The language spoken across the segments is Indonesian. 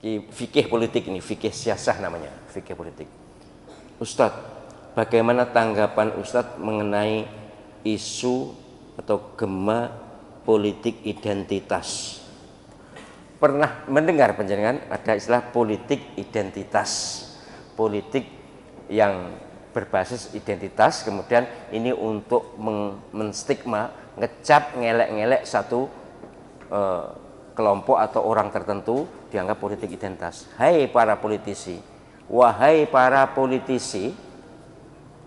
Fikih politik ini, fikih siasah namanya, fikih politik. Ustadz, bagaimana tanggapan Ustadz mengenai isu atau gema politik identitas? Pernah mendengar panjenengan ada istilah politik identitas, politik yang berbasis identitas, kemudian ini untuk menstigma, ngecap, ngelek-ngelek satu kelompok atau orang tertentu dianggap politik identitas. Hai para politisi, wahai para politisi,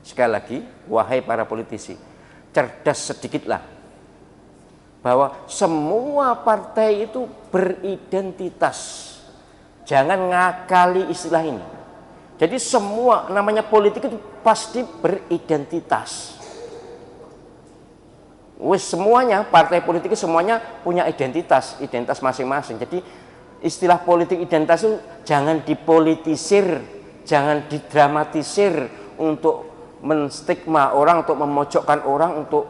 sekali lagi, wahai para politisi, cerdas sedikitlah bahwa semua partai itu beridentitas. Jangan ngakali istilah ini. Jadi semua namanya politik itu pasti beridentitas. Semuanya partai politik semuanya punya identitas masing-masing. Jadi istilah politik identitas itu jangan dipolitisir, jangan didramatisir untuk menstigma orang, untuk memojokkan orang, untuk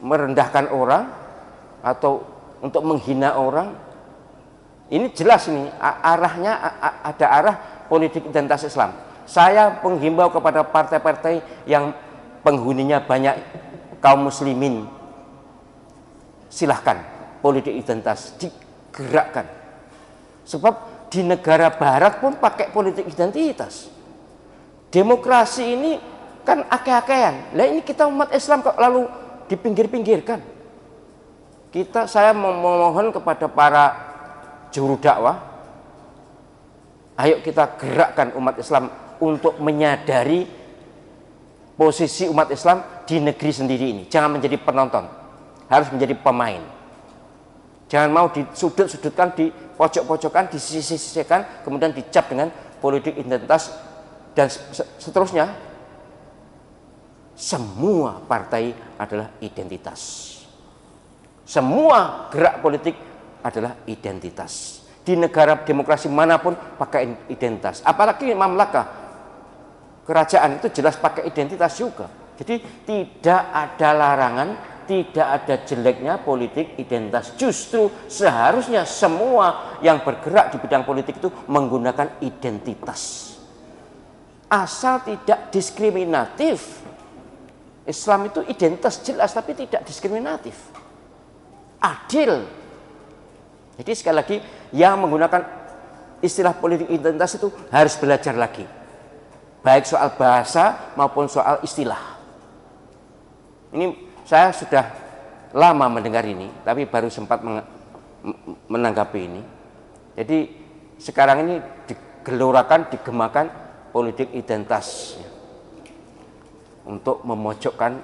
merendahkan orang atau untuk menghina orang. Ini jelas ini arahnya ada arah politik identitas Islam. Saya menghimbau kepada partai-partai yang penghuninya banyak kaum muslimin, silahkan politik identitas digerakkan. Sebab di negara barat pun pakai politik identitas. Demokrasi ini kan akeh-akehan. Lah ini kita umat Islam kok lalu dipinggir-pinggirkan. Saya memohon kepada para juru dakwah, ayo kita gerakkan umat Islam untuk menyadari posisi umat Islam di negeri sendiri ini. Jangan menjadi penonton, harus menjadi pemain. Jangan mau disudut-sudutkan, dipojok-pojokkan, disisihkan, kemudian dicap dengan politik identitas dan seterusnya. Semua partai adalah identitas. Semua gerak politik adalah identitas. Di negara demokrasi manapun pakai identitas. Apalagi mamlakah, kerajaan itu jelas pakai identitas juga. Jadi tidak ada larangan, tidak ada jeleknya politik identitas. Justru seharusnya semua yang bergerak di bidang politik itu menggunakan identitas. Asal tidak diskriminatif. Islam itu identitas jelas tapi tidak diskriminatif. Adil. Jadi sekali lagi, yang menggunakan istilah politik identitas itu harus belajar lagi. Baik soal bahasa maupun soal istilah. Ini saya sudah lama mendengar ini, tapi baru sempat menanggapi ini. Jadi sekarang ini digelorakan, digemakan politik identitas untuk memojokkan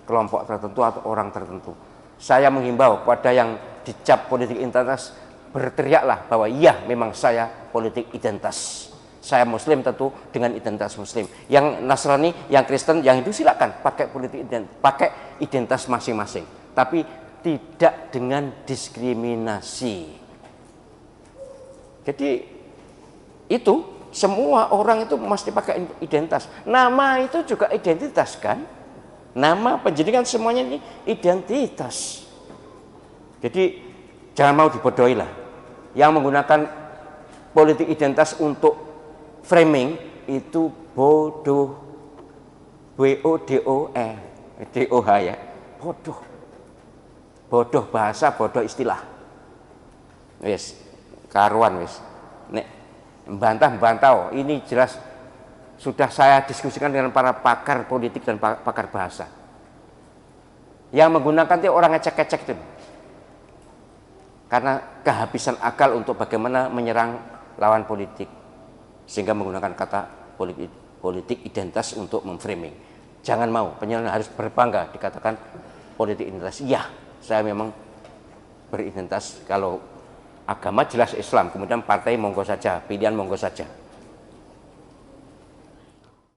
kelompok tertentu atau orang tertentu. Saya menghimbau kepada yang dicap politik identitas, berteriaklah bahwa iya memang saya politik identitas. Saya Muslim tentu dengan identitas Muslim. Yang Nasrani, yang Kristen, yang Hindu silakan pakai politik identitas, pakai identitas masing-masing. Tapi tidak dengan diskriminasi. Jadi itu semua orang itu mesti pakai identitas. Nama itu juga identitas kan? Nama pendidikan semuanya ini identitas. Jadi jangan mau dibodohi lah. Yang menggunakan politik identitas untuk framing itu bodoh. B-O-D-O-E D-O-H ya. Bodoh. Bodoh bahasa, bodoh istilah. Wis, karuan wis. Nek bantah-bantah, ini jelas sudah saya diskusikan dengan para pakar politik dan pakar bahasa. Yang menggunakan itu orang ngecek-ngecek itu. Karena kehabisan akal untuk bagaimana menyerang lawan politik. Sehingga menggunakan kata politik identitas untuk memframing. Jangan mau, penyelenggara harus berbangga dikatakan politik identitas. Iya, saya memang beridentitas. Kalau agama jelas Islam, kemudian partai monggo saja, pilihan monggo saja.